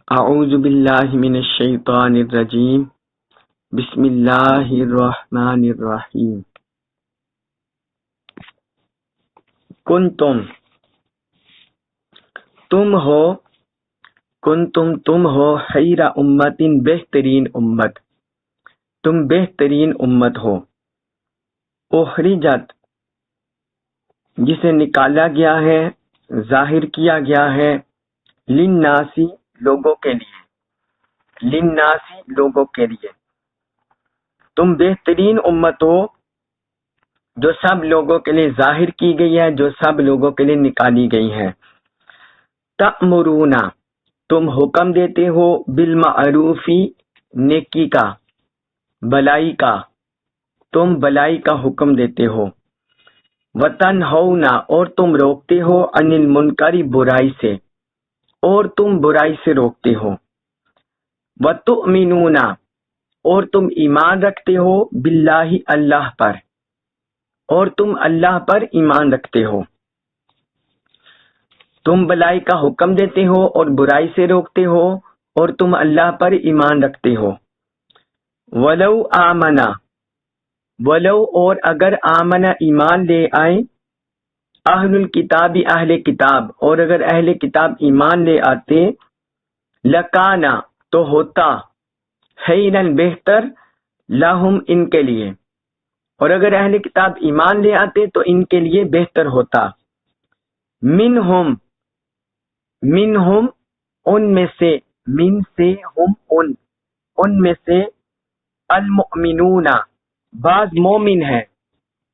اعوذ باللہ من الشیطان الرجیم بسم اللہ الرحمن الرحیم کنتم تم ہو خیر امت بہترین امت، تم بہترین امت ہو، اخرجت جسے نکالا گیا ہے، ظاہر کیا گیا ہے، للناسی لوگوں کے لیے، للناسی لوگوں کے لیے، تم بہترین امت ہو جو سب لوگوں کے لیے ظاہر کی گئی ہے، جو سب لوگوں کے لیے نکالی گئی ہے۔ تأمرون تم حکم دیتے ہو، بالمعروفی نیکی کا، بلائی کا، تم بلائی کا حکم دیتے ہو، وتنہون اور تم روکتے ہو، عن المنکر برائی سے، اور تم برائی سے روکتے ہو، وتؤمنون اور تم ایمان رکھتے ہو، باللہ اللہ پر، اور تم اللہ پر ایمان رکھتے ہو، تم بلائی کا حکم دیتے ہو اور برائی سے روکتے ہو، اور تم اللہ پر ایمان رکھتے ہو۔ ولو آمنا ولو اور اگر آمنا ایمان لے آئے، اہل الکتاب اہل کتاب، اور اگر اہل کتاب ایمان لے آتے، لکانا تو ہوتا، خیرن بہتر، لہم ان کے لیے، اور اگر اہل کتاب ایمان لے آتے تو ان کے لیے بہتر ہوتا، منہم ان میں سے، من سے ہم ان میں سے، المؤمنون بعض مومن ہیں،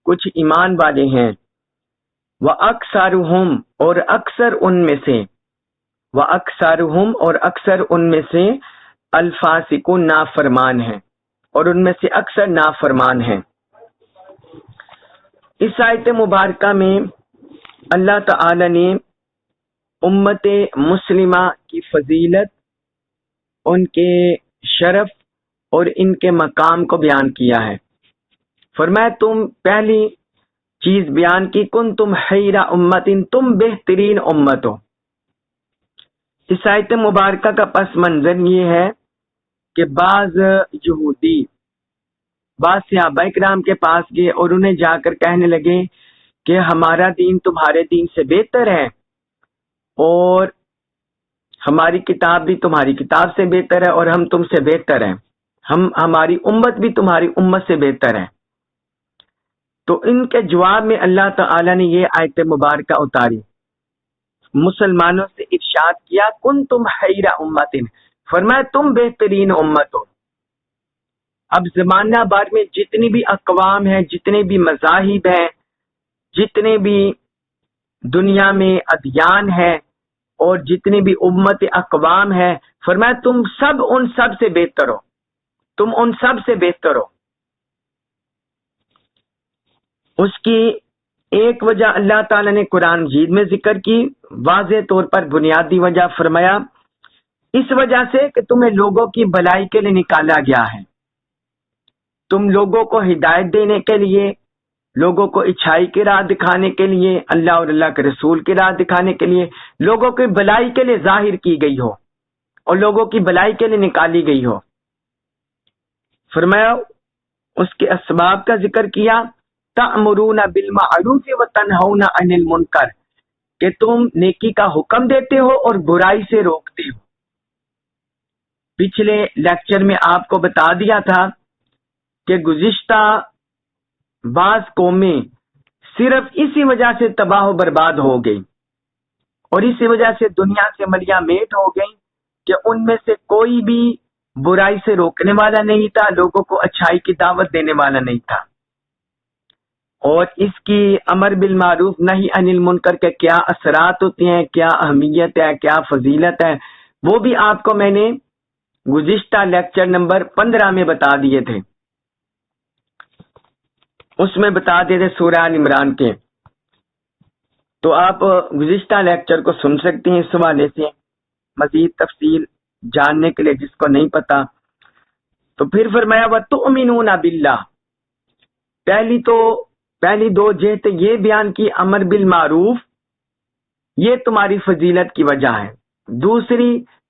کچھ ایمان والے ہیں، وَأَكْثَرُهُمْ اور اکثر ان میں سے، وَأَكْثَرُهُمْ اور اکثر ان میں سے، الفاسقون نافرمان ہیں، اور ان میں سے اکثر نافرمان ہیں۔ اس آیت مبارکہ میں اللہ تعالی نے امت مسلمہ کی فضیلت، ان کے شرف اور ان کے مقام کو بیان کیا ہے۔ فرمایا تم پہلی چیز بیان کی، کن تم خیر امت، تم بہترین امت ہو۔ اس آیت مبارکہ کا پس منظر یہ ہے کہ بعض یہودی بعض صحابہ کرام کے پاس گئے اور انہیں جا کر کہنے لگے کہ ہمارا دین تمہارے دین سے بہتر ہے، اور ہماری کتاب بھی تمہاری کتاب سے بہتر ہے، اور ہم تم سے بہتر ہیں، ہماری امت بھی تمہاری امت سے بہتر ہے۔ تو ان کے جواب میں اللہ تعالی نے یہ آیت مبارکہ اتاری، مسلمانوں سے ارشاد کیا، کن تم خیر امت، فرمایا تم بہترین امت ہو۔ اب زمانہ بھر میں جتنی بھی اقوام ہیں، جتنے بھی مذاہب ہیں، جتنے بھی دنیا میں ادیان ہیں، اور جتنی بھی امت اقوام ہے، فرمایا تم سب ان سب سے بہتر ہو، تم ان سب سے بہتر ہو۔ اس کی ایک وجہ اللہ تعالی نے قرآن مجید میں ذکر کی، واضح طور پر بنیادی وجہ فرمایا اس وجہ سے کہ تمہیں لوگوں کی بھلائی کے لیے نکالا گیا ہے، تم لوگوں کو ہدایت دینے کے لیے، لوگوں کو اچھائی کی راہ دکھانے کے لیے، اللہ اور اللہ کے رسول کی راہ دکھانے کے لیے، لوگوں کی بھلائی کے لیے ظاہر کی گئی ہو اور لوگوں کی بھلائی کے لیے نکالی گئی ہو۔ فرمایا اس کے اسباب کا ذکر کیا، تأمرون بالمعروف وتنہون عن المنکر، کہ تم نیکی کا حکم دیتے ہو اور برائی سے روکتے ہو۔ پچھلے لیکچر میں آپ کو بتا دیا تھا کہ گزشتہ بعض قومیں صرف اسی وجہ سے تباہ و برباد ہو گئی، اور اسی وجہ سے دنیا سے ملیاں میٹ ہو گئی کہ ان میں سے کوئی بھی برائی سے روکنے والا نہیں تھا، لوگوں کو اچھائی کی دعوت دینے والا نہیں تھا۔ اور اس کی امر بالمعروف نہی عن المنکر کے کیا اثرات ہوتے ہیں، کیا اہمیت ہے، کیا فضیلت ہے، وہ بھی آپ کو میں نے گزشتہ لیکچر نمبر 15 میں بتا دیے تھے۔ اس میں بتا دیے تھے سورہ آل عمران کے، تو آپ گزشتہ لیکچر کو سن سکتے ہیں اس حوالے سے مزید تفصیل جاننے کے لیے جس کو نہیں پتا۔ تو پھر فرمایا وَتُؤْمِنُونَ بِاللَّهِ، پہلی دو جہت یہ بیان کی امر بالمعروف، یہ تمہاری فضیلت کی وجہ ہے۔ دوسری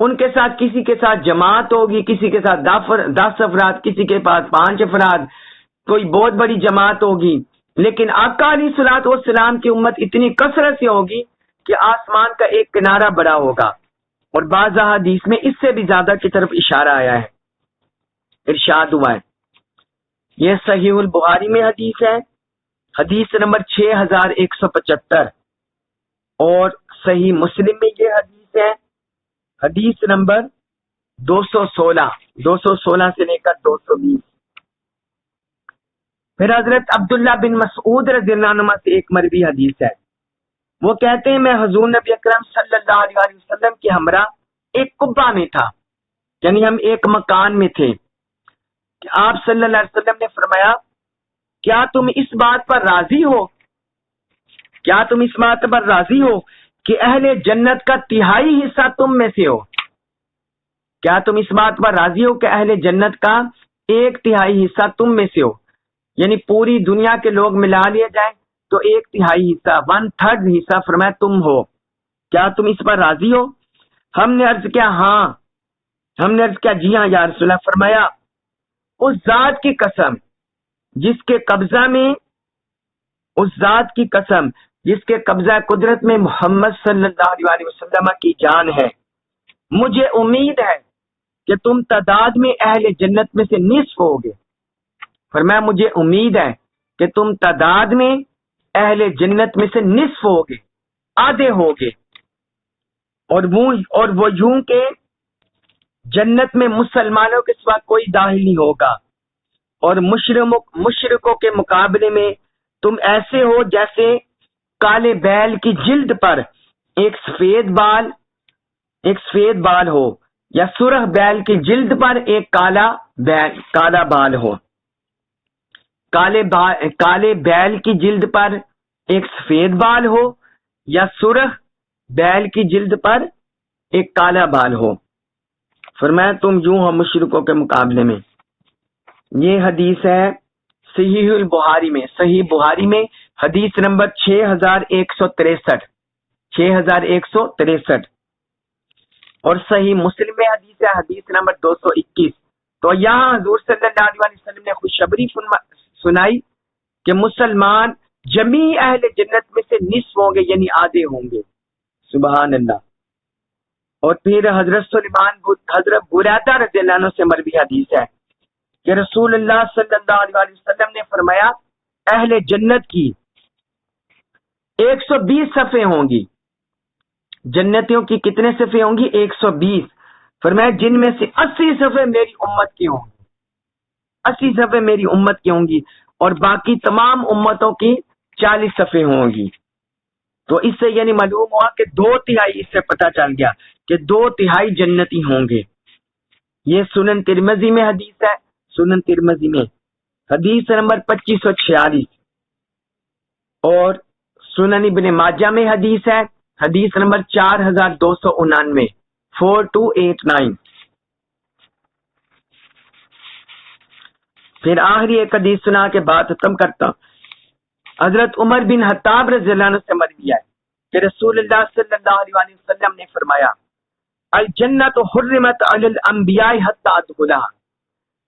ان کے ساتھ کسی کے ساتھ جماعت ہوگی، کسی کے ساتھ 10 افراد، کسی کے پاس 5 افراد، کوئی بہت بڑی جماعت ہوگی، لیکن آقا علیہ الصلوۃ والسلام کی امت اتنی کثرت سے ہوگی کہ آسمان کا ایک کنارہ بڑا ہوگا. اور بعض احادیث میں اس سے بھی زیادہ کی طرف اشارہ آیا ہے، ارشاد ہوا ہے. یہ صحیح البخاری میں حدیث ہے، حدیث نمبر 6175، اور صحیح مسلم میں یہ حدیث ہے، حدیث نمبر 216 سے لے کر 220. پھر حضرت عبداللہ بن مسعود رضی اللہ عنہ سے ایک مروی حدیث ہے، وہ کہتے ہیں میں حضور نبی اکرم صلی اللہ علیہ وسلم کے ہمراہ ایک قبہ میں تھا، یعنی ہم ایک مکان میں تھے کہ آپ صلی اللہ علیہ وسلم نے فرمایا کیا تم اس بات پر راضی ہو، کیا تم اس بات پر راضی ہو کہ اہل جنت کا تہائی حصہ تم میں سے ہو، کیا تم اس بات پر راضی ہو کہ اہل جنت کا 1/3 حصہ تم میں سے ہو، یعنی پوری دنیا کے لوگ ملا لیے جائیں تو 1/3 حصہ 1/3 حصہ فرمایا تم ہو، کیا تم اس پر راضی ہو؟ ہم نے عرض کیا ہاں، ہم نے عرض کیا جی ہاں یا رسول اللہ. فرمایا اس ذات کی قسم جس کے قبضہ میں، اس ذات کی قسم جس کے قبضہ قدرت میں محمد صلی اللہ علیہ وسلم کی جان ہے، مجھے امید ہے کہ تم تعداد میں اہل جنت میں سے نصف ہوگے. فرمایا مجھے امید ہے کہ تم تعداد میں اہل جنت میں سے نصف ہوگے، آدھے ہوگے، اور وہ یوں کہ جنت میں مسلمانوں کے سوا کوئی داخل نہیں ہوگا، اور مشرکوں کے مقابلے میں تم ایسے ہو جیسے کالے بیل کی جلد پر ایک سفید بال ہو، یا سرخ بیل کی جلد پر ایک کالا بال ہو. کالے بیل کی جلد پر ایک سفید بال ہو، یا سرخ بیل کی جلد پر ایک کالا بال ہو. فرمایا تم یوں ہو مشرکوں کے مقابلے میں. یہ حدیث ہے صحیح البخاری میں، صحیح بخاری میں حدیث نمبر 6163، اور صحیح مسلم میں حدیث ہے حدیث نمبر 221. تو یہاں حضور صلی اللہ علیہ وسلم نے خوشخبری سنائی کہ مسلمان جمیع اہل جنت میں سے نصف ہوں گے، یعنی آدھے ہوں گے. سبحان اللہ. اور پھر حضرت بریدہ رضی اللہ عنہ سے مروی حدیث ہے کہ رسول اللہ صلی اللہ علیہ وسلم نے فرمایا اہل جنت کی 120 صفیں ہوں گی. جنتیوں کی کتنے صفیں ہوں گی؟ 120. فرمایا جن میں سے 80 صفیں میری امت کی ہوں گی، 80 صفیں میری امت کی ہوں گی، اور باقی تمام امتوں کی 40 صفیں ہوں گی. تو اس سے یعنی معلوم ہوا کہ 2/3، اس سے پتہ چل گیا کہ 2/3 جنتی ہوں گے. یہ سنن ترمذی میں حدیث ہے، سنن ترمذی میں حدیث نمبر 2546، اور سنن ابن ماجہ میں حدیث ہے حدیث نمبر 4299، 4289. پھر آخری ایک حدیث سنا کے بات ختم کرتا ہوں. حضرت عمر بن خطاب رضی اللہ عنہ سے مروی ہے کہ رسول اللہ صلی اللہ علیہ وسلم نے فرمایا الجنت حرمت علی الانبیاء حتی ادخلها.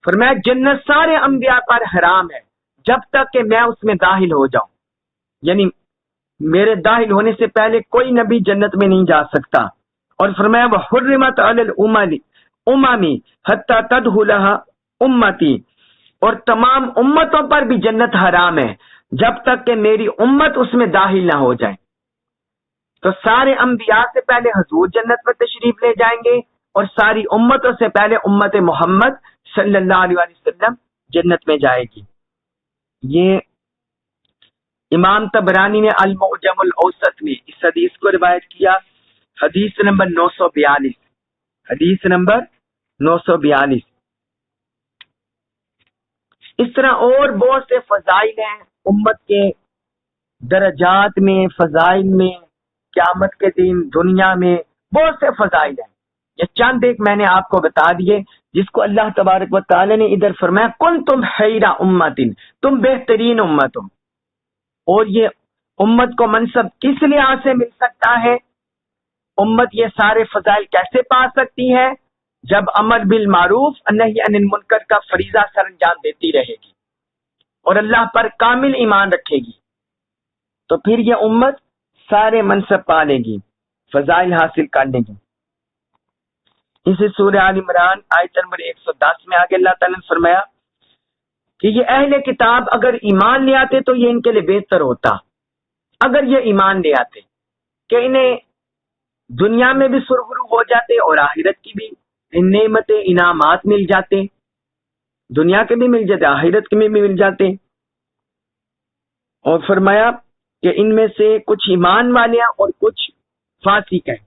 فرمایا جنت سارے انبیاء پر حرام ہے جب تک کہ میں اس میں داخل ہو جاؤں، یعنی میرے داخل ہونے سے پہلے کوئی نبی جنت میں نہیں جا سکتا. اور فرمایا وحرمت علی الامم حتی تدخلها امتی، اور تمام امتوں پر بھی جنت حرام ہے جب تک کہ میری امت اس میں داخل نہ ہو جائے. تو سارے انبیاء سے پہلے حضور جنت میں تشریف لے جائیں گے، اور ساری امتوں سے پہلے امت محمد صلی اللہ علیہ وسلم جنت میں جائے گی. یہ امام طبرانی نے المعجم الاوسط میں اس حدیث کو روایت کیا، حدیث نمبر 942، حدیث نمبر 942. اس طرح اور بہت سے فضائل ہیں امت کے درجات میں، فضائل میں، قیامت کے دن دنیا میں بہت سے فضائل ہیں. یہ چند ایک میں نے آپ کو بتا دیے جس کو اللہ تبارک و تعالی نے ادھر فرمایا کنتم خیر امت، تم بہترین امت ہو. اور یہ امت کو منصب کس لحاظ سے مل سکتا ہے؟ امت یہ سارے فضائل کیسے پا سکتی ہے؟ جب امر بالمعروف نہی عن المنکر کا فریضہ سر انجام دیتی رہے گی اور اللہ پر کامل ایمان رکھے گی، تو پھر یہ امت سارے منصب پا لے گی، فضائل حاصل کر لے گی۔ اسی سورہ آل عمران آیت نمبر 110 میں آگے اللہ تعالیٰ نے فرمایا کہ یہ اہل کتاب اگر ایمان لے آتے تو یہ ان کے لیے بہتر ہوتا، اگر یہ ایمان لے آتے کہ انہیں دنیا میں بھی سرخرو ہو جاتے اور آخرت کی بھی نعمتیں انعامات مل جاتے، دنیا کے بھی مل جاتے، آخرت کے بھی مل جاتے۔ اور فرمایا کہ ان میں سے کچھ ایمان والے ہیں اور کچھ فاسق ہیں،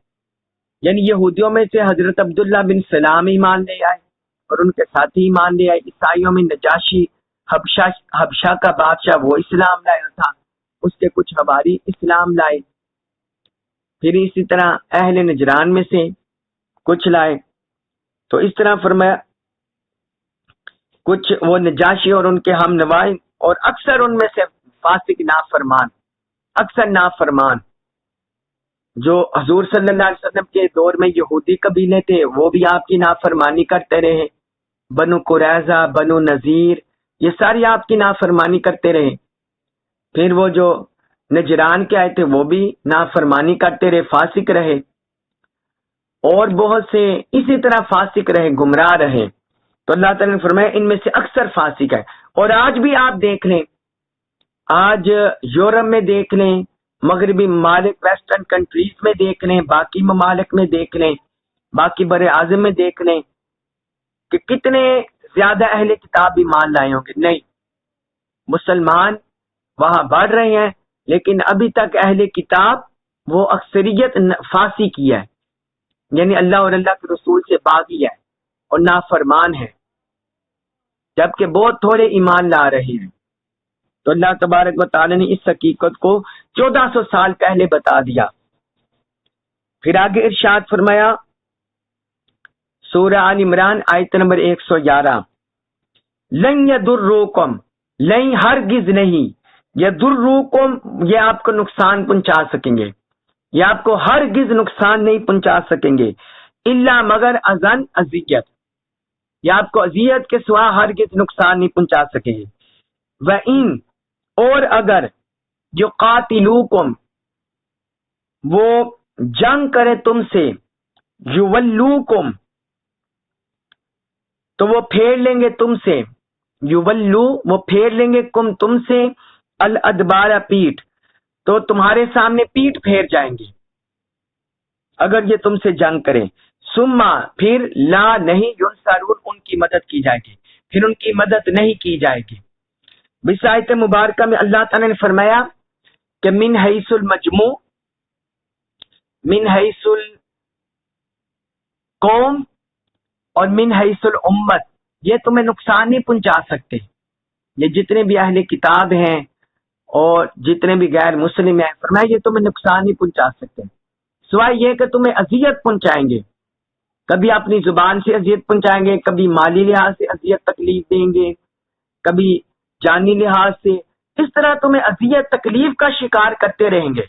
یعنی یہودیوں میں سے حضرت عبداللہ بن سلام ایمان لے آئے اور ان کے ساتھی ایمان لے آئے، عیسائیوں میں نجاشی حبشہ کا بادشاہ وہ اسلام لایا تھا، اس کے کچھ حواری اسلام لائے، پھر اسی طرح اہل نجران میں سے کچھ لائے۔ تو اس طرح فرمایا کچھ وہ نجاشی اور ان کے ہم نوائے، اور اکثر ان میں سے فاسق نافرمان، اکثر نافرمان، جو حضور صلی اللہ علیہ وسلم کے دور میں یہودی قبیلے تھے وہ بھی آپ کی نافرمانی کرتے رہے، بنو قریظہ، بنو نذیر، یہ ساری آپ کی نافرمانی کرتے رہے۔ پھر وہ جو نجران کے آئے تھے وہ بھی نافرمانی کرتے رہے، فاسق رہے، اور بہت سے اسی طرح فاسق رہے، گمراہ رہے۔ تو اللہ تعالیٰ نے فرمایا ان میں سے اکثر فاسق ہے۔ اور آج بھی آپ دیکھ لیں، آج یورپ میں دیکھ لیں، مغربی ممالک ویسٹرن کنٹریز میں دیکھ لیں، باقی ممالک میں دیکھ لیں، باقی بر اعظم میں دیکھ لیں کہ کتنے زیادہ اہل کتاب ایمان لائے ہوں گے۔ نہیں، مسلمان وہاں بڑھ رہے ہیں، لیکن ابھی تک اہل کتاب وہ اکثریت فاسق کی ہے، یعنی اللہ اور اللہ کے رسول سے باغی ہے اور نافرمان ہے، جبکہ بہت تھوڑے ایمان لا رہے ہیں۔ تو اللہ تبارک و تعالی نے اس حقیقت کو 1400 سال پہلے بتا دیا۔ پھر آگے ارشاد فرمایا سورہ آل عمران آیت نمبر 111، لن یضروکم، لن ہرگز نہیں، یضروکم یہ آپ کو نقصان پہنچا سکیں گے، یہ آپ کو ہرگز نقصان نہیں پہنچا سکیں گے، الا مگر اذن اذیت، یہ آپ کو اذیت کے سوا ہرگز نقصان نہیں پہنچا سکیں گے۔ وَإِن، اور اگر یقاتلوکم وہ جنگ کرے تم سے، یولوکم تو وہ پھیر لیں گے تم سے، یولو وہ پھیر لیں گے کم تم سے، الادبار پیٹ، تو تمہارے سامنے پیٹ پھیر جائیں گے اگر یہ تم سے جنگ کریں، ثم پھر لا نہیں ینصرون ان کی مدد کی جائے گی، پھر ان کی مدد نہیں کی جائے گی۔ اس آیت مبارکہ میں اللہ تعالی نے فرمایا کہ من حیث المجموع، من حیث القوم اور من حیث الامت، یہ تمہیں نقصان نہیں پہنچا سکتے، یہ جتنے بھی اہل کتاب ہیں اور جتنے بھی غیر مسلم ہیں، فرمایا یہ تمہیں نقصان نہیں پہنچا سکتے، سوائے یہ کہ تمہیں اذیت پہنچائیں گے، کبھی اپنی زبان سے اذیت پہنچائیں گے، کبھی مالی لحاظ سے اذیت تکلیف دیں گے، کبھی جانی لحاظ سے، اس طرح تمہیں اذیت تکلیف کا شکار کرتے رہیں گے،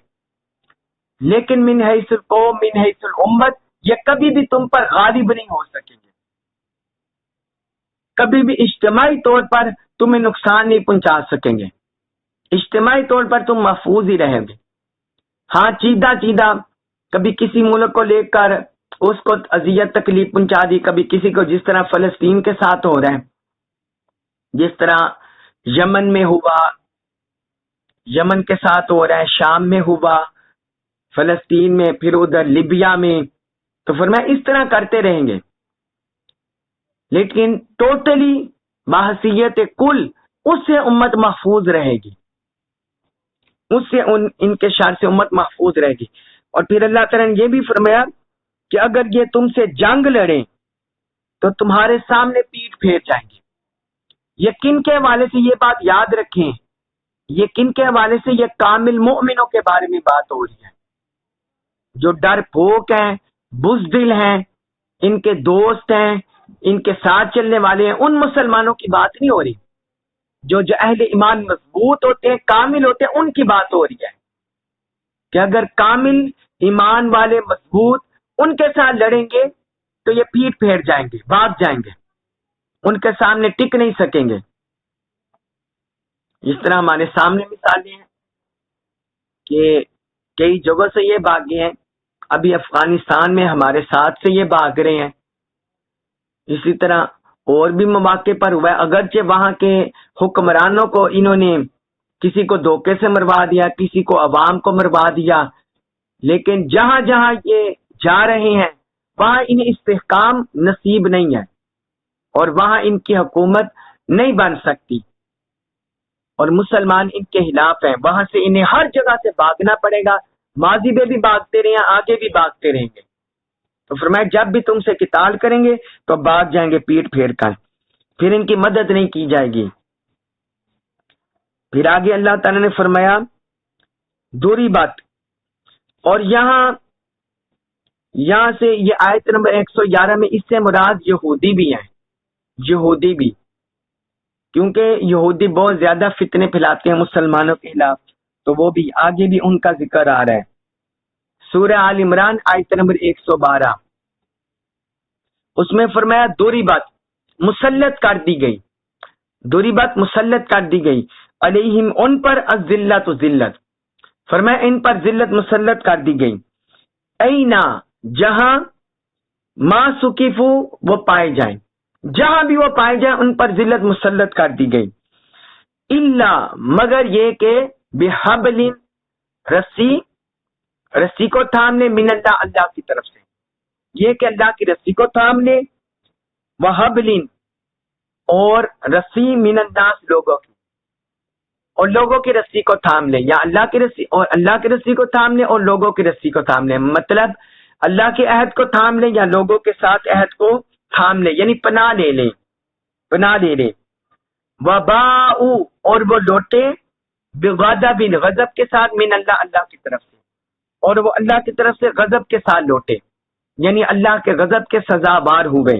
لیکن من حیث القوم، من حیث الامت، یہ کبھی بھی تم پر غالب نہیں ہو سکیں گے، کبھی بھی اجتماعی طور پر تمہیں نقصان نہیں پہنچا سکیں گے، اجتماعی طور پر تم محفوظ ہی رہیں گے۔ ہاں چیدہ چیدہ کبھی کسی ملک کو لے کر اس کو اذیت تکلیف پہنچا دی، کبھی کسی کو، جس طرح فلسطین کے ساتھ ہو رہا ہے، جس طرح یمن میں ہوا، یمن کے ساتھ ہو رہا ہے، شام میں ہوا، فلسطین میں، پھر ادھر لیبیا میں، تو فرمایا اس طرح کرتے رہیں گے، لیکن ٹوٹلی بحیثیت کل اس سے امت محفوظ رہے گی، اس سے ان کے شر سے امت محفوظ رہے گی۔ اور پھر اللہ تعالیٰ نے یہ بھی فرمایا کہ اگر یہ تم سے جنگ لڑیں تو تمہارے سامنے پیٹ پھیر جائیں گے۔ یقین کے حوالے سے یہ بات یاد رکھیں، یقین کے حوالے سے یہ کامل مومنوں کے بارے میں بات ہو رہی ہے، جو ڈر پوک ہیں، بزدل ہیں، ان کے دوست ہیں، ان کے ساتھ چلنے والے ہیں، ان مسلمانوں کی بات نہیں ہو رہی، جو اہل ایمان مضبوط ہوتے ہیں، کامل ہوتے ہیں، ان کی بات ہو رہی ہے کہ اگر کامل ایمان والے مضبوط ان کے ساتھ لڑیں گے تو یہ پیٹ پھیر جائیں گے، بھاگ جائیں گے، ان کے سامنے ٹک نہیں سکیں گے۔ اس طرح ہمارے سامنے مثالیں ہیں کہ کئی جگہوں سے یہ بھاگے ہیں، ابھی افغانستان میں ہمارے ساتھ سے یہ بھاگ رہے ہیں۔ اسی طرح اور بھی مواقع پر ہوا ہے، اگرچہ وہاں کے حکمرانوں کو انہوں نے کسی کو دھوکے سے مروا دیا، کسی کو عوام کو مروا دیا، لیکن جہاں جہاں یہ جا رہے ہیں وہاں انہیں استحکام نصیب نہیں ہے اور وہاں ان کی حکومت نہیں بن سکتی، اور مسلمان ان کے خلاف ہیں، وہاں سے انہیں ہر جگہ سے بھاگنا پڑے گا۔ ماضی میں بھی بھاگتے رہے ہیں، آگے بھی بھاگتے رہیں گے۔ تو فرمایا جب بھی تم سے قتال کریں گے تو بھاگ جائیں گے پیٹ پھیر کر، پھر ان کی مدد نہیں کی جائے گی۔ پھر آگے اللہ تعالیٰ نے فرمایا دوری بات، اور یہاں سے یہ آیت نمبر 111 میں اس سے مراد یہودی بھی ہیں، یہودی بھی، کیونکہ یہودی بہت زیادہ فتنے پھیلاتے ہیں مسلمانوں کے خلاف، تو وہ بھی آگے بھی ان کا ذکر آ رہا ہے۔ سورہ آل عمران آیت نمبر 112، اس میں فرمایا دوری بات مسلط کر دی گئی، دوری بات مسلط کر دی گئی، علیہم ان پر الذلت ذلت، فرمایا ان پر ذلت مسلط کر دی گئی، اینا جہاں ما سکفو وہ پائے جائیں، جہاں بھی وہ پائے جائیں ان پر ذلت مسلط کر دی گئی، الا مگر یہ کہ بحبل رسی کو تھام لے، من اللہ اللہ کی طرف سے، یہ کہ اللہ کی رسی کو تھام لے، وحبل اور رسی من الناس لوگوں کی، اور لوگوں کی رسی کو تھام لے، یا اللہ کی رسی اور اللہ کی رسی کو تھام لے اور لوگوں کی رسی کو تھام لے، مطلب اللہ کے عہد کو تھام لے یا لوگوں کے ساتھ عہد کو تھام لے، یعنی پناہ لے لے، پناہ لے لے، وباؤ اور وہ لوٹے، بغضب غضب کے ساتھ، من اللہ اللہ کی طرف سے، اور وہ اللہ کی طرف سے غضب کے ساتھ لوٹے، یعنی اللہ کے غضب کے سزاوار ہوئے،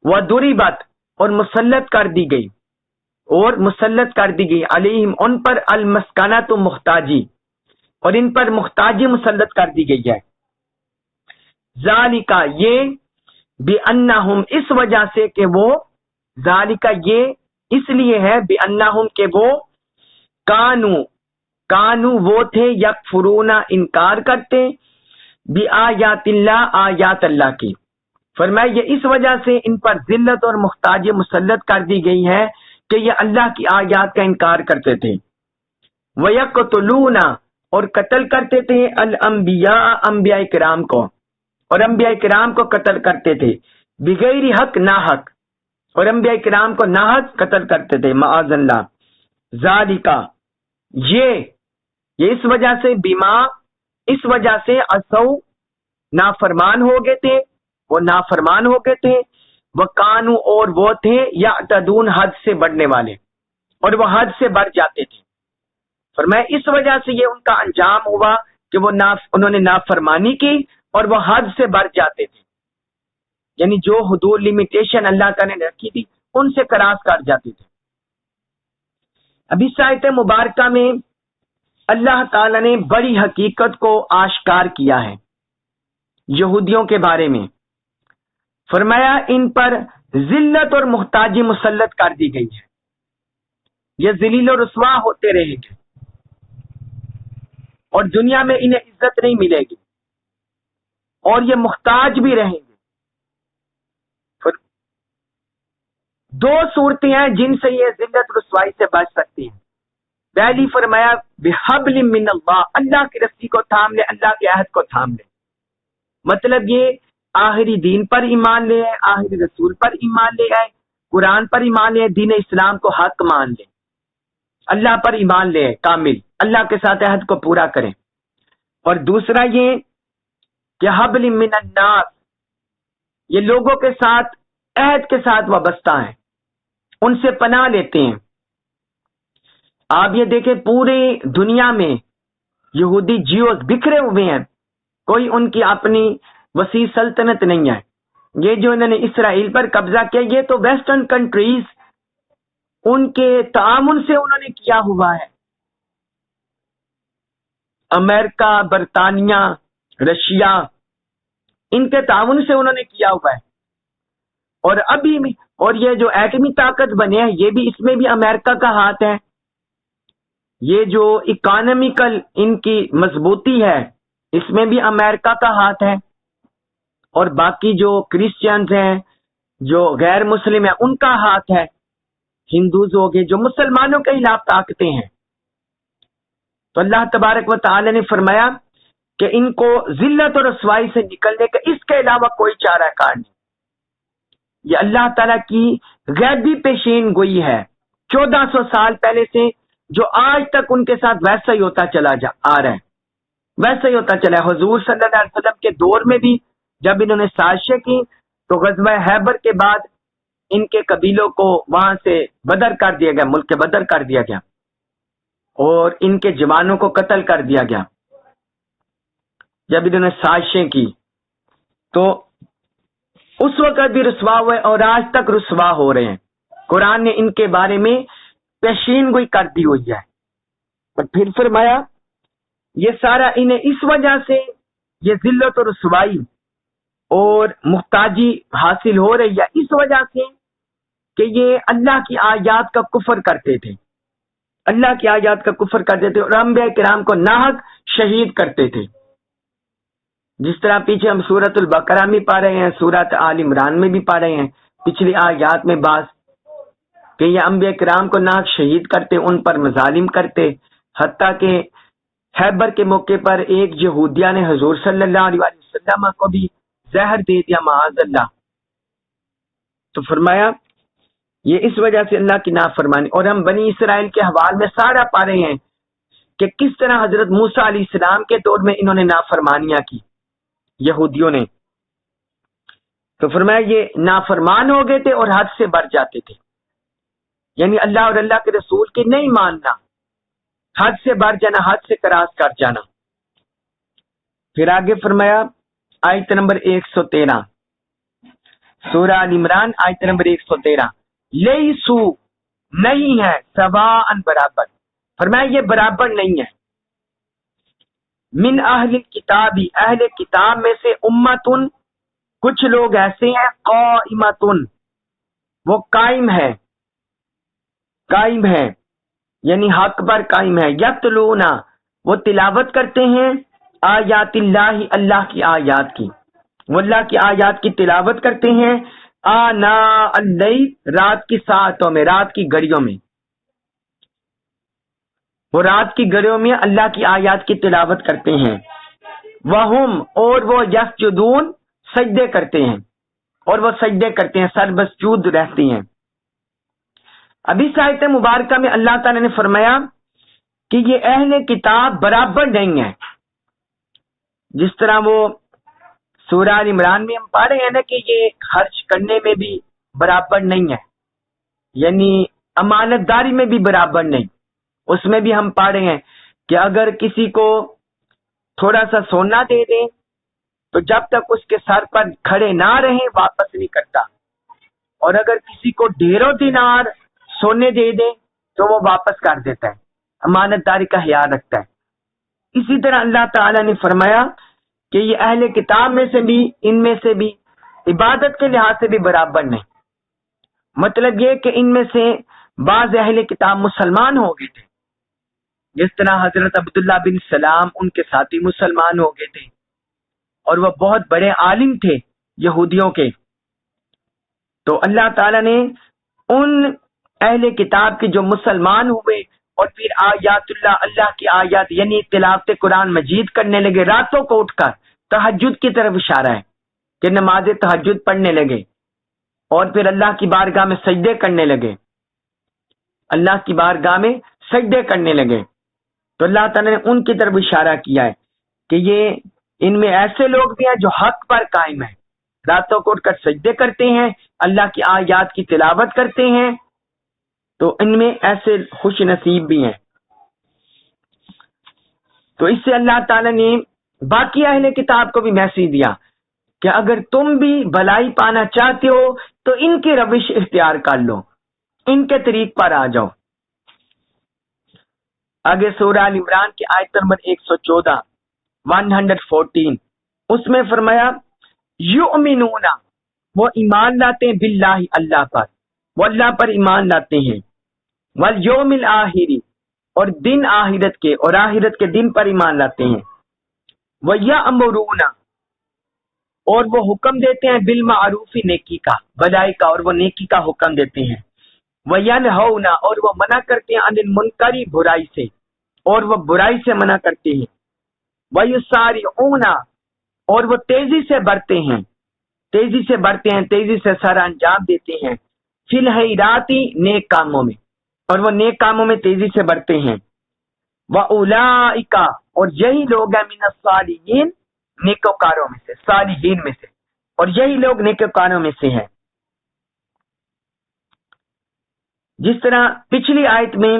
وضربت اور مسلط کر دی گئی، اور مسلط کر دی گئی، علیہم ان پر المسکنۃ محتاجی، اور ان پر محتاجی مسلط کر دی گئی ہے، ذالک یہ، بانہم اس وجہ سے کہ وہ، ذالک یہ اس لیے ہے، بانہم کہ وہ، کانو وہ تھے، یکفرون انکار کرتے، بآیات اللہ آیات اللہ کی، فرمایا یہ اس وجہ سے ان پر ذلت اور محتاجی مسلط کر دی گئی ہے کہ یہ اللہ کی آیات کا انکار کرتے تھے، وَيَقْتُلُونَ اور قتل کرتے تھے، الانبیاء انبیاء کرام کو، اور انبیاء کرام کو قتل کرتے تھے، بغیر حق نہ حق، اور انبیاء کرام کو ناحق قتل کرتے تھے، معاذ اللہ، ذالکا یہ اس وجہ سے، بیما اس وجہ سے، عصوا نافرمان ہو گئے تھے، وہ نافرمان ہو گئے تھے، وکانو اور وہ تھے، یعتدون حد سے بڑھنے والے، اور وہ حد سے بڑھ جاتے تھے، فرمایا اس وجہ سے یہ ان کا انجام ہوا کہ وہ انہوں نے نافرمانی کی اور وہ حد سے بڑھ جاتے تھے، یعنی جو حدود لمیٹیشن اللہ تعالیٰ نے رکھی تھی ان سے کراس کر جاتے تھے۔ اب اس آیت مبارکہ میں اللہ تعالیٰ نے بڑی حقیقت کو آشکار کیا ہے یہودیوں کے بارے میں، فرمایا ان پر ذلت اور محتاجی مسلط کر دی گئی ہے، یہ ذلیل و رسوا ہوتے رہیں گے اور دنیا میں انہیں عزت نہیں ملے گی، اور یہ محتاج بھی رہیں گے۔ دو صورتیں ہیں جن سے یہ ذلت رسوائی سے بچ سکتی ہیں، پہلی فرمایا بحبل من اللہ، اللہ کی رسی کو تھام لے، اللہ کے عہد کو تھام لے، مطلب یہ آخری دین پر ایمان لے آئے، آخری رسول پر ایمان لے آئے، قرآن پر ایمان لے آئے، دین اسلام کو حق مان لے، اللہ پر ایمان لے آئے کامل، اللہ کے ساتھ عہد کو پورا کریں۔ اور دوسرا یہ کہ حبل من الناس، یہ لوگوں کے ساتھ عہد کے ساتھ وابستہ ہیں، ان سے پناہ لیتے ہیں۔ آپ یہ دیکھیں پوری دنیا میں یہودی جیوز بکھرے ہوئے ہیں، کوئی ان کی اپنی وسیع سلطنت نہیں ہے۔ یہ جو انہوں نے اسرائیل پر قبضہ کیا، یہ تو ویسٹرن کنٹریز ان کے تعاون سے انہوں نے کیا ہوا ہے، امریکہ، برطانیہ، رشیا، ان کے تعاون سے انہوں نے کیا ہوا ہے. اور ابھی بھی، اور یہ جو ایٹمی طاقت بنے ہیں یہ بھی، اس میں بھی امریکہ کا ہاتھ ہے. یہ جو اکانومیکل ان کی مضبوطی ہے اس میں بھی امریکہ کا ہاتھ ہے. اور باقی جو کرسچنز ہیں، جو غیر مسلم ہیں، ان کا ہاتھ ہے. ہندوز ہو گئے جو مسلمانوں کے خلاف طاقتیں ہیں. تو اللہ تبارک و تعالی نے فرمایا کہ ان کو ذلت اور رسوائی سے نکلنے کا اس کے علاوہ کوئی چارہ کار نہیں. یہ اللہ تعالیٰ کی غیبی پیشین گوئی ہے 1400 سال پہلے سے، جو آج تک ان کے ساتھ ویسا ہی ہوتا چلا آ رہا ہے، ویسا ہی ہوتا چلا ہے. حضور صلی اللہ علیہ وسلم کے دور میں بھی جب انہوں نے سازشیں کی تو غزوہ خیبر کے بعد ان کے قبیلوں کو وہاں سے بدر کر دیا گیا، ملک بدر کر دیا گیا، اور ان کے جوانوں کو قتل کر دیا گیا جب انہوں نے سازشیں کی. تو اس وقت بھی رسوا ہوئے اور آج تک رسوا ہو رہے ہیں. قرآن نے ان کے بارے میں پیشین گوئی کر دی ہوئی ہے. اور پھر فرمایا یہ سارا انہیں اس وجہ سے یہ ذلت اور رسوائی اور محتاجی حاصل ہو رہی ہے، اس وجہ سے کہ یہ اللہ کی آیات کا کفر کرتے تھے، اللہ کی آیات کا کفر کرتے تھے، اور انبیاء کرام کو ناحق شہید کرتے تھے. جس طرح پیچھے ہم سورۃ البقرہ میں پڑھ رہے ہیں، سورۃ آل عمران میں بھی پڑھ رہے ہیں، پچھلی آیات میں بعض کہ یہ انبیاء کرام کو ناحق شہید کرتے، ان پر مظالم کرتے. حتیٰ کہ خیبر کے موقع پر ایک یہودیہ نے حضور صلی اللہ علیہ وسلم کو بھی زہر دے دیا معاذ اللہ. تو فرمایا یہ اس وجہ سے اللہ کی نافرمانی. اور ہم بنی اسرائیل کے حوال میں سارا پا رہے ہیں کہ کس طرح حضرت موسیٰ علیہ السلام کے دور میں انہوں نے نافرمانیاں کی یہودیوں نے. تو فرمایا یہ نافرمان ہو گئے تھے اور حد سے بڑھ جاتے تھے، یعنی اللہ اور اللہ کے رسول کی نہیں ماننا، حد سے بڑھ جانا، حد سے کراس کر جانا. پھر آگے فرمایا آیت نمبر 113 سورہ ال عمران آیت نمبر 113، لیسو نہیں ہے، سواء برابر. فرمایا یہ برابر نہیں ہے. من اہل کتابی، اہل کتاب میں سے امتن، کچھ لوگ ایسے ہیں، قائمتن، وہ قائم ہے، قائم ہے یعنی حق پر قائم ہے. یتلونا، وہ تلاوت کرتے ہیں، آیات اللہ، اللہ کی آیات کی، وہ اللہ کی آیات کی تلاوت کرتے ہیں، آناء اللیل، رات کی ساعتوں میں، رات کی گھڑیوں میں. وہ رات کی گھڑیوں میں اللہ کی آیات کی تلاوت کرتے ہیں. وہم، اور وہ یسجدون، سجدے کرتے ہیں، اور وہ سجدے کرتے ہیں، سر مسجود رہتے ہیں. ابھی آیت مبارکہ میں اللہ تعالی نے فرمایا کہ یہ اہل کتاب برابر نہیں ہے. جس طرح وہ سورہ ال عمران میں ہم پڑھ رہے ہیں نا کہ یہ خرچ کرنے میں بھی برابر نہیں ہے، یعنی امانت داری میں بھی برابر نہیں. اس میں بھی ہم پڑھ رہے ہیں کہ اگر کسی کو تھوڑا سا سونا دے دیں تو جب تک اس کے سر پر کھڑے نہ رہیں واپس نہیں کرتا، اور اگر کسی کو ڈھیروں دینار سونے دے دیں تو وہ واپس کر دیتا ہے، امانت داری کا خیال رکھتا ہے. اسی طرح اللہ تعالی نے فرمایا کہ یہ اہل کتاب میں سے بھی، ان میں سے بھی عبادت کے لحاظ سے بھی برابر نہیں. مطلب یہ کہ ان میں سے بعض اہل کتاب مسلمان ہو گئے تھے، جس طرح حضرت عبداللہ بن سلام ان کے ساتھی مسلمان ہو گئے تھے، اور وہ بہت بڑے عالم تھے یہودیوں کے. تو اللہ تعالی نے ان اہل کتاب کے جو مسلمان ہوئے اور پھر آیات اللہ، اللہ کی آیات یعنی تلاوت قرآن مجید کرنے لگے، راتوں کو اٹھ کر تہجد کی طرف اشارہ ہے کہ نماز تہجد پڑھنے لگے، اور پھر اللہ کی بارگاہ میں سجدے کرنے لگے، اللہ کی بارگاہ میں سجدے کرنے لگے. تو اللہ تعالیٰ نے ان کی طرف اشارہ کیا ہے کہ یہ ان میں ایسے لوگ بھی ہیں جو حق پر قائم ہیں، راتوں کو اٹھ کر سجدے کرتے ہیں، اللہ کی آیات کی تلاوت کرتے ہیں. تو ان میں ایسے خوش نصیب بھی ہیں. تو اس سے اللہ تعالیٰ نے باقی اہل کتاب کو بھی میسج دیا کہ اگر تم بھی بھلائی پانا چاہتے ہو تو ان کی روش اختیار کر لو، ان کے طریق پر آ جاؤ. آگے سورہ ال عمران کی آیت نمبر 114 اس میں فرمایا یؤمنون، وہ ایمان لاتے ہیں باللہ، اللہ پر، وہ اللہ پر ایمان لاتے ہیں، والیوم الآخر، اور دن آخرت کے، اور آخرت کے دن پر ایمان لاتے ہیں، ویأمرون، اور وہ حکم دیتے ہیں بالمعروف، نیکی کا، بھلائی کا، اور وہ نیکی کا حکم دیتے ہیں، وینہون، اور وہ منع کرتے ہیں عن المنکر، برائی سے، اور وہ برائی سے منع کرتے ہیں، ویسارعون، اور وہ تیزی سے بڑھتے ہیں، تیزی سے بڑھتے ہیں، تیزی سے سر انجام دیتے ہیں، فی الخیرات، نیک کاموں میں، اور وہ نیک کاموں میں تیزی سے بڑھتے ہیں، وَأُولَئِکَ، اور یہی لوگ ہیں من الصالحین، نیکوکاروں میں سے، صالحین میں سے، اور یہی لوگ نیکوکاروں میں سے ہیں۔ جس طرح پچھلی آیت میں،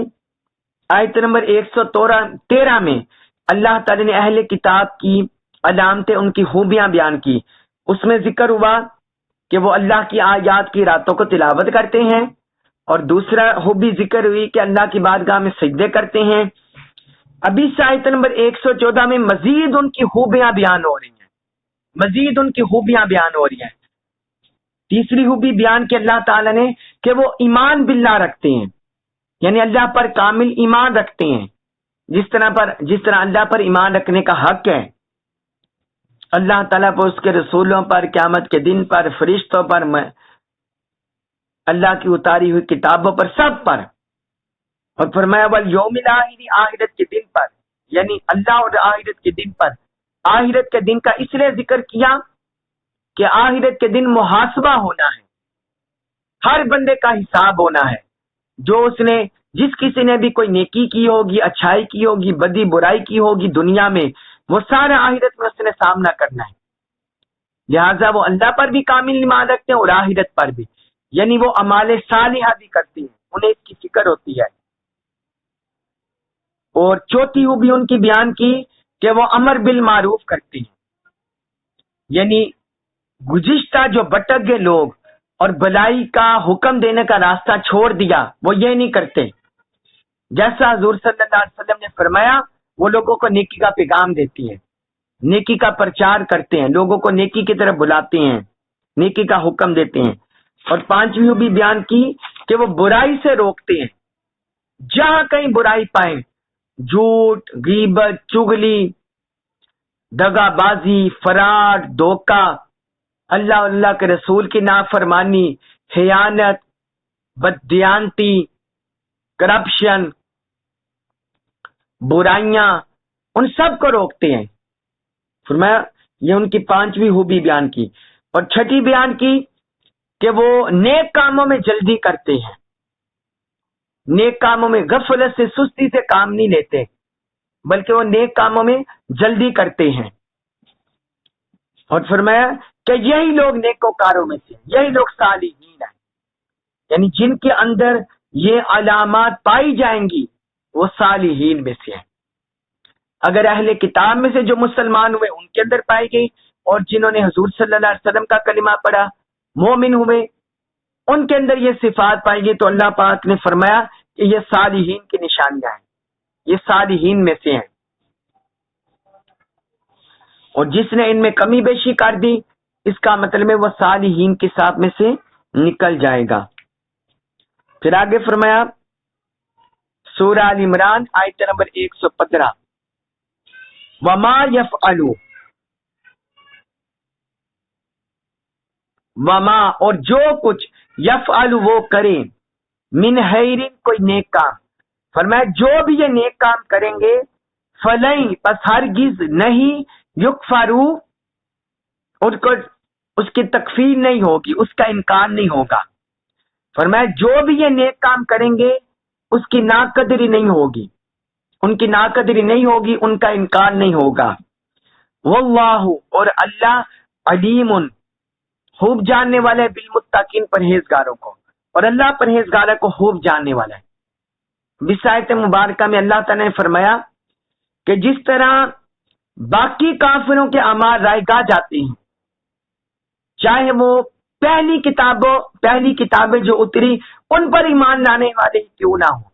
آیت نمبر 113 میں اللہ تعالی نے اہل کتاب کی علامتیں، ان کی خوبیاں بیان کی، اس میں ذکر ہوا کہ وہ اللہ کی آیات کی راتوں کو تلاوت کرتے ہیں، اور دوسرا خوبی ذکر ہوئی کہ اللہ کی بارگاہ میں سجدے کرتے ہیں۔ ابھی سے آیت نمبر 114 میں مزید ان کی خوبیاں بیان ہو رہی ہیں، مزید ان کی خوبیاں بیان ہو رہی ہیں۔ تیسری خوبی بیان کی اللہ تعالیٰ نے کہ وہ ایمان باللہ رکھتے ہیں، یعنی اللہ پر کامل ایمان رکھتے ہیں، جس طرح اللہ پر ایمان رکھنے کا حق ہے، اللہ تعالیٰ پر، اس کے رسولوں پر، قیامت کے دن پر، فرشتوں پر، اللہ کی اتاری ہوئی کتابوں پر، سب پر۔ اور فرمایا والیوم الآخر، آخرت کے دن پر، یعنی اللہ اور آخرت کے دن پر۔ آخرت کے دن کا اس لیے ذکر کیا کہ آخرت کے دن محاسبہ ہونا ہے، ہر بندے کا حساب ہونا ہے، جو اس نے، جس کسی نے بھی کوئی نیکی کی ہوگی، اچھائی کی ہوگی، بدی برائی کی ہوگی دنیا میں، وہ سارا آخرت میں اس نے سامنا کرنا ہے۔ لہٰذا وہ اللہ پر بھی کامل ایمان رکھتے ہیں اور آخرت پر بھی، یعنی وہ اعمال صالحہ بھی کرتے ہیں، انہیں اس کی فکر ہوتی ہے۔ اور چوتھی وہ بھی ان کی بیان کی کہ وہ امر بالمعروف کرتے ہیں، یعنی گزشتہ جو بھٹک گئے لوگ اور بھلائی کا حکم دینے کا راستہ چھوڑ دیا، وہ یہ نہیں کرتے، جیسا حضور صلی اللہ علیہ وسلم نے فرمایا، وہ لوگوں کو نیکی کا پیغام دیتی ہیں، نیکی کا پرچار کرتے ہیں، لوگوں کو نیکی کی طرف بلاتے ہیں، نیکی کا حکم دیتے ہیں۔ اور پانچویں بھی بیان کی کہ وہ برائی سے روکتے ہیں، جہاں کہیں برائی پائیں، جھوٹ، غیبت، چغلی، دغا بازی، فراڈ، دھوکہ، اللہ اور اللہ کے رسول کی نافرمانی، خیانت، بددیانتی، کرپشن، برائیاں، ان سب کو روکتے ہیں۔ فرمایا یہ ان کی پانچویں خوبی بیان کی۔ اور چھٹی بیان کی کہ وہ نیک کاموں میں جلدی کرتے ہیں، نیک کاموں میں غفلت سے، سستی سے کام نہیں لیتے، بلکہ وہ نیک کاموں میں جلدی کرتے ہیں۔ اور فرمایا کہ یہی لوگ نیکوکاروں میں سے، یہی لوگ صالحین ہیں، یعنی جن کے اندر یہ علامات پائی جائیں گی وہ صالحین میں سے ہیں۔ اگر اہل کتاب میں سے جو مسلمان ہوئے ان کے اندر پائی گئی، اور جنہوں نے حضور صلی اللہ علیہ وسلم کا کلمہ پڑھا، مومن ہوئے، ان کے اندر یہ صفات پائی گئی، تو اللہ پاک نے فرمایا کہ یہ صالحین کی نشانیاں ہیں، یہ صالحین میں سے ہیں۔ اور جس نے ان میں کمی بیشی کر دی، اس کا مطلب ہے وہ صالحین کے ساتھ میں سے نکل جائے گا۔ پھر آگے فرمایا سورہ ال عمران آیت نمبر 115، وما یفعلوا، وما، اور جو کچھ، یفعل، وہ کریں، من خیر، کوئی نیک کام، فرمایا جو بھی یہ نیک کام کریں گے، فلن، پس ہرگز نہیں، یکفروا، ان کو اس کی تکفیر نہیں ہوگی، اس کا انکار نہیں ہوگا۔ فرمایا جو بھی یہ نیک کام کریں گے اس کی ناقدری نہیں ہوگی، ان کی ناقدری نہیں ہوگی، ان کا انکار نہیں ہوگا۔ واللہ، اور اللہ، علیم، خوب جاننے والا ہے، بالمتقین، پرہیزگاروں کو، اور اللہ پرہیزگاروں کو خوب جاننے والا ہے۔ اس آیت مبارکہ میں اللہ تعالیٰ نے فرمایا کہ جس طرح باقی کافروں کے اعمال رائے گاہ جاتے ہیں، چاہے وہ پہلی کتابیں جو اتری ان پر ایمان لانے والے ہی کیوں نہ ہوں،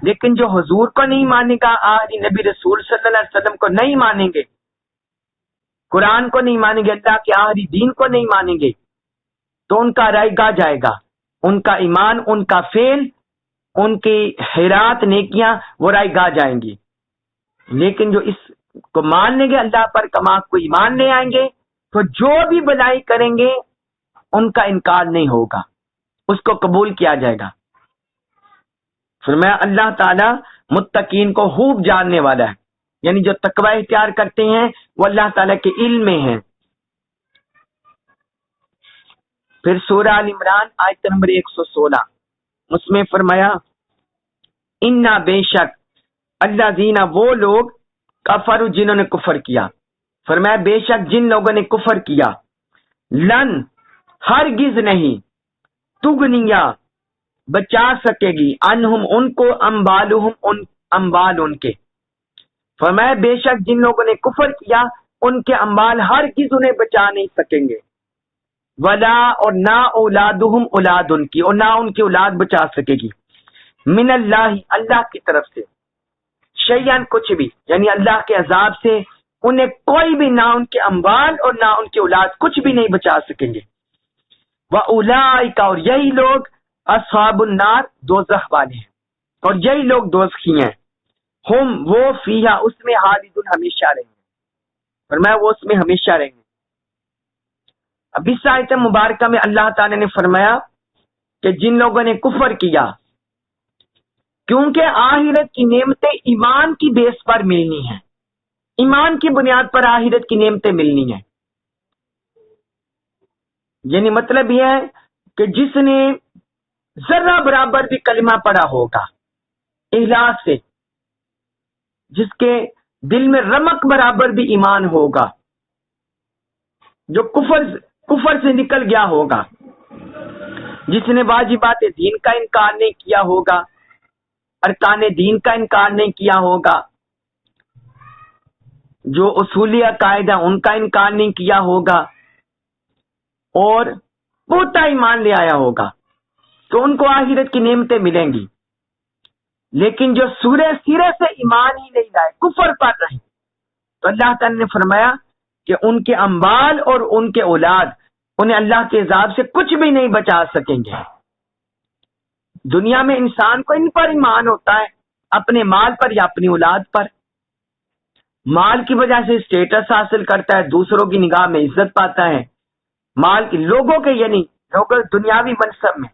لیکن جو حضور کو نہیں مانے گا، آخری نبی رسول صلی اللہ علیہ وسلم کو نہیں مانیں گے، قرآن کو نہیں مانیں گے، اللہ کے آخری دین کو نہیں مانیں گے، تو ان کا رائے گاہ جائے گا، ان کا ایمان، ان کا فعل، ان کی خیرات نیکیاں وہ رائے گاہ جائیں گی۔ لیکن جو اس کو مان لیں گے، اللہ پر کما کو ایمان لے آئیں گے، تو جو بھی بلائی کریں گے ان کا انکار نہیں ہوگا، اس کو قبول کیا جائے گا۔ فرمایا اللہ تعالیٰ متقین کو خوب جاننے والا ہے، یعنی جو تقوی اختیار کرتے ہیں وہ اللہ تعالیٰ کے علم میں ہیں۔ پھر سورہ آل عمران آیت نمبر 116، اس میں فرمایا انا بے شک اللہ زینا وہ لوگ کفر جنہوں نے کفر کیا، فرمایا بے شک جن لوگوں نے کفر کیا، لن ہرگز نہیں، تغنیا بچا سکے گی، انہم ان کو، اموالہم ان اموال ان کے، فرمایا بے شک جن لوگوں نے کفر کیا ان کے اموال ہرگز انہیں بچا نہیں سکیں گے، ولا اور نہ اولادہم اولاد ان کی، اور نہ ان کی اولاد بچا سکے گی، من اللہ اللہ کی طرف سے، شیئن کچھ بھی، یعنی اللہ کے عذاب سے انہیں کوئی بھی، نہ ان کے اموال اور نہ ان کی اولاد کچھ بھی نہیں بچا سکیں گے۔ وَأُولَٰئِکَ اور یہی لوگ اصحاب النار دوزخ والے ہیں، اور یہی لوگ دوزخی ہیں، ہم وہ فیہا اس میں خالدون ہمیشہ رہیں گے، فرمایا وہ اس میں ہمیشہ رہیں گے۔ اب اس آیت مبارکہ میں اللہ تعالی نے فرمایا کہ جن لوگوں نے کفر کیا، کیونکہ آخرت کی نعمتیں ایمان کی بیس پر ملنی ہیں، ایمان کی بنیاد پر آخرت کی نعمتیں ملنی ہیں، یعنی مطلب یہ ہے کہ جس نے ذرہ برابر بھی کلمہ پڑھا ہوگا اخلاص سے، جس کے دل میں رمق برابر بھی ایمان ہوگا، جو کفر سے نکل گیا ہوگا، جس نے واجبات دین کا انکار نہیں کیا ہوگا، ارکان دین کا انکار نہیں کیا ہوگا، جو اصولی عقائد ہیں ان کا انکار نہیں کیا ہوگا، اور پختہ ایمان لے آیا ہوگا، تو ان کو آخرت کی نعمتیں ملیں گی۔ لیکن جو سورہ سرے سے ایمان ہی نہیں لائے، کفر پر رہے، تو اللہ تعالی نے فرمایا کہ ان کے اموال اور ان کے اولاد انہیں اللہ کے عذاب سے کچھ بھی نہیں بچا سکیں گے۔ دنیا میں انسان کو ان پر ایمان ہوتا ہے، اپنے مال پر یا اپنی اولاد پر، مال کی وجہ سے اسٹیٹس حاصل کرتا ہے، دوسروں کی نگاہ میں عزت پاتا ہے، مال کی لوگوں کے یعنی لوگوں دنیاوی منصب میں،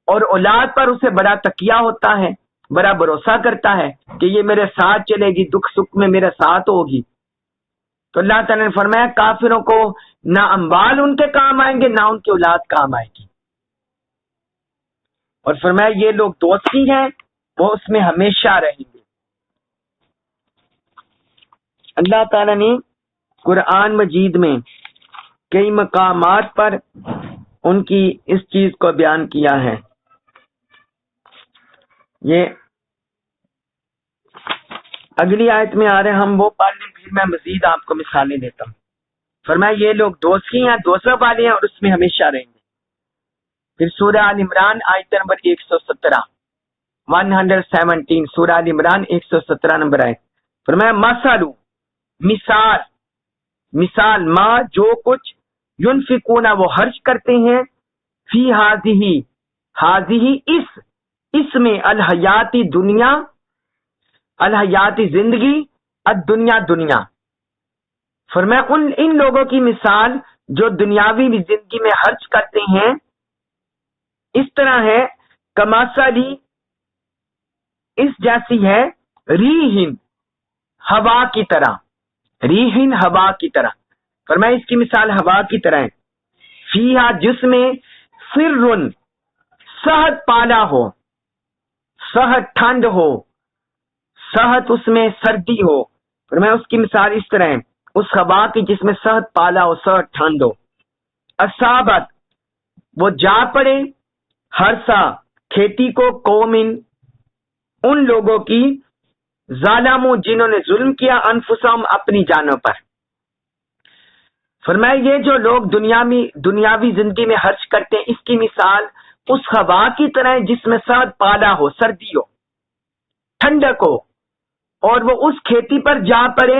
اور اولاد پر اسے بڑا تکیہ ہوتا ہے، بڑا بھروسہ کرتا ہے کہ یہ میرے ساتھ چلے گی، دکھ سکھ میں میرے ساتھ ہوگی۔ تو اللہ تعالیٰ نے فرمایا کافروں کو نہ اموال ان کے کام آئیں گے، نہ ان کی اولاد کام آئے گی، اور فرمایا یہ لوگ دوزخی ہیں، وہ اس میں ہمیشہ رہیں گے۔ اللہ تعالیٰ نے قرآن مجید میں کئی مقامات پر ان کی اس چیز کو بیان کیا ہے۔ یہ اگلی آیت میں آ رہے ہیں، ہم وہ پڑھ لیں، پھر میں مزید آپ کو مثالیں دیتا ہوں۔ فرمایا یہ لوگ دوزخی ہیں، دوزخ والے ہیں، اور اس میں ہمیشہ رہیں گے۔ پھر سورہ آل عمران آیت نمبر 117، 117، سورہ آل عمران 117 نمبر آیت، فرمایا مثالو مثال ما جو کچھ ینفقون وہ خرچ کرتے ہیں، فی ہذہ اس میں الحیاتی دنیا، الحیاتی زندگی، الدنیا دنیا، فرمایا ان لوگوں کی مثال جو دنیاوی زندگی میں خرچ کرتے ہیں اس طرح ہے، کمثلی اس جیسی ہے، ریحن ہوا کی طرح، ریحن ہوا کی طرح، فرمایا اس کی مثال ہوا کی طرح ہے، فیہا جس میں فرن صحت پالا ہو، صحت ٹھنڈ ہو، صحت اس میں سردی ہو، فرمایا اس کی مثال اس طرح ہے، اس ہوا کی جس میں صحت پالا ہو، صحت ٹھنڈ ہو، اصابت وہ جا پڑے، ہرسا کھیتی کو، قومن ان لوگوں کی، ظالموں جنہوں نے ظلم کیا، انفسہم اپنی جانوں پر، فرمایا یہ جو لوگ دنیاوی زندگی میں خرچ کرتے ہیں اس کی مثال اس ہوا کی طرح ہے جس میں صحت پالا ہو، سردی ہو، ٹھنڈک ہو، اور وہ اس کھیتی پر جا پڑے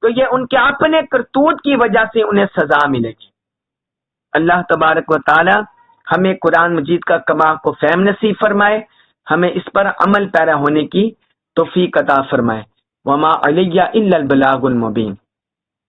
تو یہ ان کے اپنے کرتوت کی وجہ سے انہیں سزا ملے گی۔ اللہ تبارک و تعالی ہمیں قرآن مجید کا کما کو فہم نصیب فرمائے، ہمیں اس پر عمل پیرا ہونے کی توفیق عطا فرمائے۔ وما علیہ الا البلاغ المبین۔